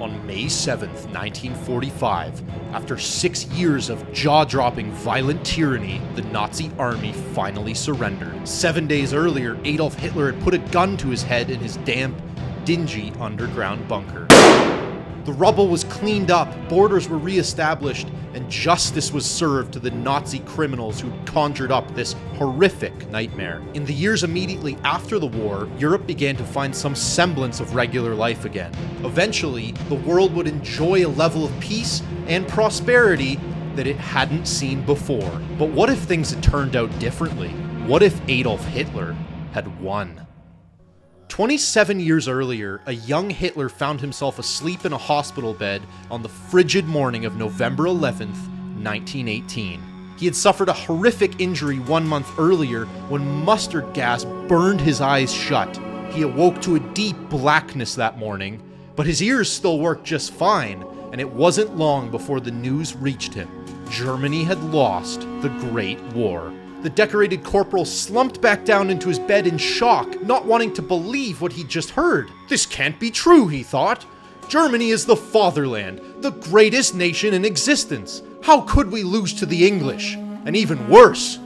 On May 7th, 1945, after 6 years of jaw-dropping violent tyranny, the Nazi army finally surrendered. 7 days earlier, Adolf Hitler had put a gun to his head in his damp, dingy underground bunker. The rubble was cleaned up, borders were re-established, and justice was served to the Nazi criminals who'd conjured up this horrific nightmare. In the years immediately after the war, Europe began to find some semblance of regular life again. Eventually, the world would enjoy a level of peace and prosperity that it hadn't seen before. But what if things had turned out differently? What if Adolf Hitler had won? 27 years earlier, a young Hitler found himself asleep in a hospital bed on the frigid morning of November 11th, 1918. He had suffered a horrific injury 1 month earlier when mustard gas burned his eyes shut. He awoke to a deep blackness that morning, but his ears still worked just fine, and it wasn't long before the news reached him. Germany had lost the Great War. The decorated corporal slumped back down into his bed in shock, not wanting to believe what he'd just heard. This can't be true, he thought. Germany is the fatherland, the greatest nation in existence. How could we lose to the English? And even worse,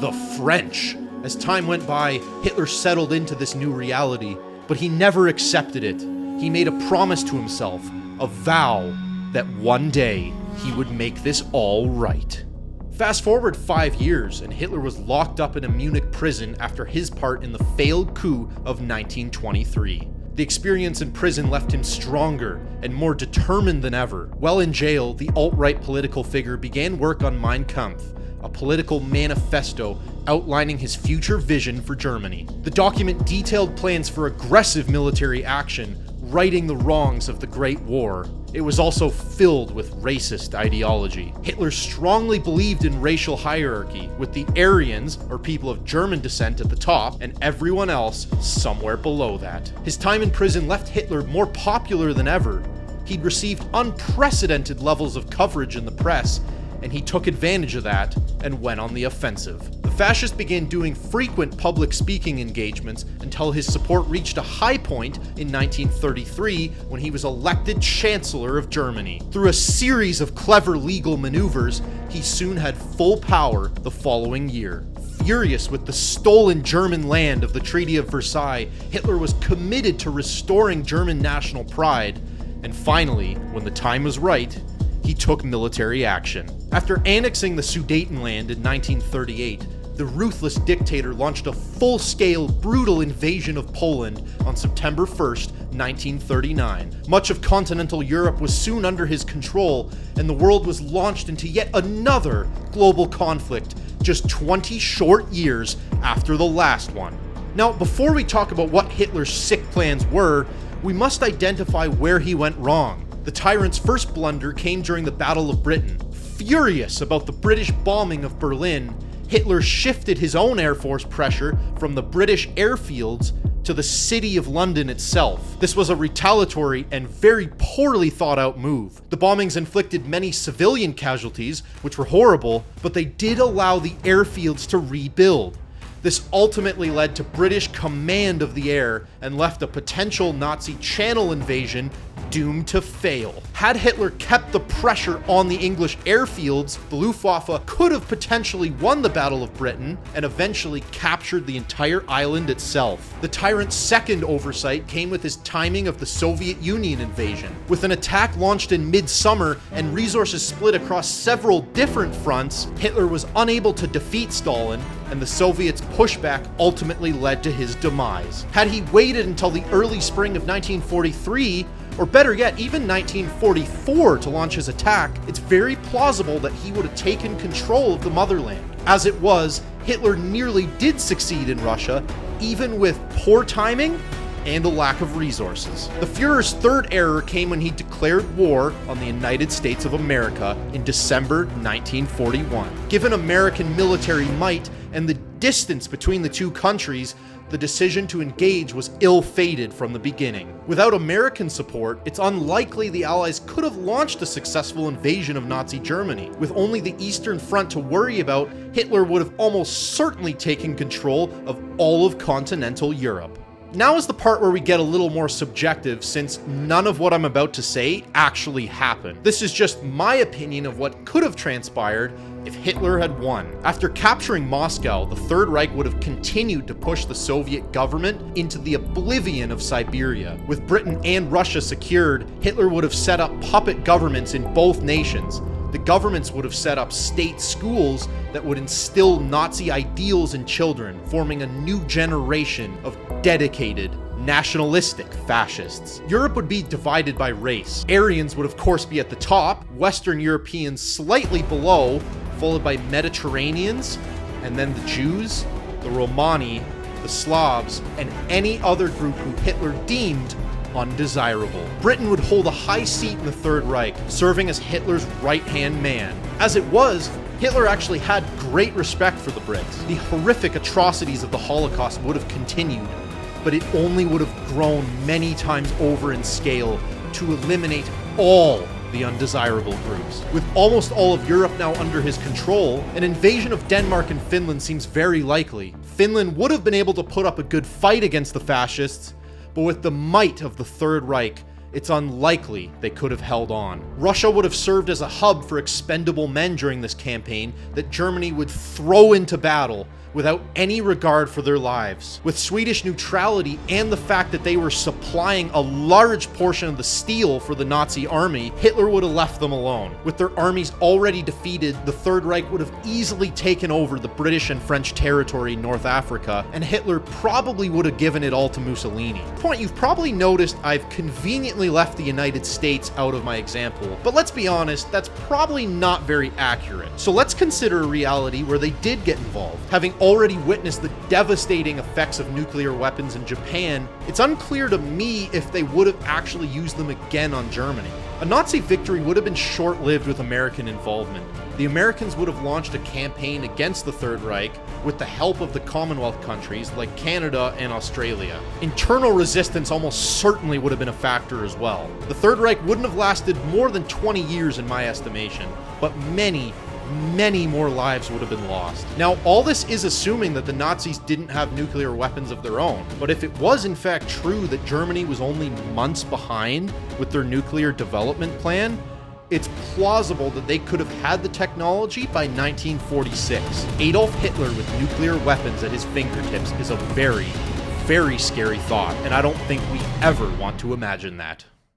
the French. As time went by, Hitler settled into this new reality, but he never accepted it. He made a promise to himself, a vow, that one day he would make this all right. Fast forward 5 years, and Hitler was locked up in a Munich prison after his part in the failed coup of 1923. The experience in prison left him stronger and more determined than ever. While in jail, the alt-right political figure began work on Mein Kampf, a political manifesto outlining his future vision for Germany. The document detailed plans for aggressive military action, righting the wrongs of the Great War. It was also filled with racist ideology. Hitler strongly believed in racial hierarchy, with the Aryans, or people of German descent, at the top, and everyone else somewhere below that. His time in prison left Hitler more popular than ever. He'd received unprecedented levels of coverage in the press, and he took advantage of that and went on the offensive. The fascist began doing frequent public speaking engagements until his support reached a high point in 1933 when he was elected Chancellor of Germany. Through a series of clever legal maneuvers, he soon had full power the following year. Furious with the stolen German land of the Treaty of Versailles, Hitler was committed to restoring German national pride, and finally, when the time was right, he took military action. After annexing the Sudetenland in 1938, the ruthless dictator launched a full-scale, brutal invasion of Poland on September 1st, 1939. Much of continental Europe was soon under his control, and the world was launched into yet another global conflict just 20 short years after the last one. Now, before we talk about what Hitler's sick plans were, we must identify where he went wrong. The tyrant's first blunder came during the Battle of Britain. Furious about the British bombing of Berlin, Hitler shifted his own Air Force pressure from the British airfields to the city of London itself. This was a retaliatory and very poorly thought out move. The bombings inflicted many civilian casualties, which were horrible, but they did allow the airfields to rebuild. This ultimately led to British command of the air and left a potential Nazi Channel invasion doomed to fail. Had Hitler kept the pressure on the English airfields, the Luftwaffe could have potentially won the Battle of Britain and eventually captured the entire island itself. The tyrant's second oversight came with his timing of the Soviet Union invasion. With an attack launched in mid-summer and resources split across several different fronts, Hitler was unable to defeat Stalin, and the Soviets' pushback ultimately led to his demise. Had he waited until the early spring of 1943, or better yet, even 1944 to launch his attack, it's very plausible that he would have taken control of the motherland. As it was, Hitler nearly did succeed in Russia, even with poor timing and a lack of resources. The Fuhrer's third error came when he declared war on the United States of America in December 1941. Given American military might and the distance between the two countries, the decision to engage was ill-fated from the beginning. Without American support, it's unlikely the Allies could have launched a successful invasion of Nazi Germany. With only the Eastern Front to worry about, Hitler would have almost certainly taken control of all of continental Europe. Now is the part where we get a little more subjective, since none of what I'm about to say actually happened. This is just my opinion of what could have transpired if Hitler had won. After capturing Moscow, the Third Reich would have continued to push the Soviet government into the oblivion of Siberia. With Britain and Russia secured, Hitler would have set up puppet governments in both nations. The governments would have set up state schools that would instill Nazi ideals in children, forming a new generation of dedicated, nationalistic fascists. Europe would be divided by race. Aryans would of course be at the top, Western Europeans slightly below, followed by Mediterraneans, and then the Jews, the Romani, the Slavs, and any other group who Hitler deemed undesirable. Britain would hold a high seat in the Third Reich, serving as Hitler's right-hand man. As it was, Hitler actually had great respect for the Brits. The horrific atrocities of the Holocaust would have continued, but it only would have grown many times over in scale to eliminate all the undesirable groups. With almost all of Europe now under his control, an invasion of Denmark and Finland seems very likely. Finland would have been able to put up a good fight against the fascists, but with the might of the Third Reich, it's unlikely they could have held on. Russia would have served as a hub for expendable men during this campaign that Germany would throw into battle without any regard for their lives. With Swedish neutrality and the fact that they were supplying a large portion of the steel for the Nazi army, Hitler would have left them alone. With their armies already defeated, the Third Reich would have easily taken over the British and French territory in North Africa, and Hitler probably would have given it all to Mussolini. At this point, you've probably noticed I've conveniently left the United States out of my example, but let's be honest, that's probably not very accurate. So let's consider a reality where they did get involved. Having already witnessed the devastating effects of nuclear weapons in Japan, it's unclear to me if they would have actually used them again on Germany. A Nazi victory would have been short-lived with American involvement. The Americans would have launched a campaign against the Third Reich with the help of the Commonwealth countries like Canada and Australia. Internal resistance almost certainly would have been a factor as well. The Third Reich wouldn't have lasted more than 20 years in my estimation, but many more lives would have been lost. Now, all this is assuming that the Nazis didn't have nuclear weapons of their own, but if it was in fact true that Germany was only months behind with their nuclear development plan, it's plausible that they could have had the technology by 1946. Adolf Hitler with nuclear weapons at his fingertips is a very, very scary thought, and I don't think we ever want to imagine that.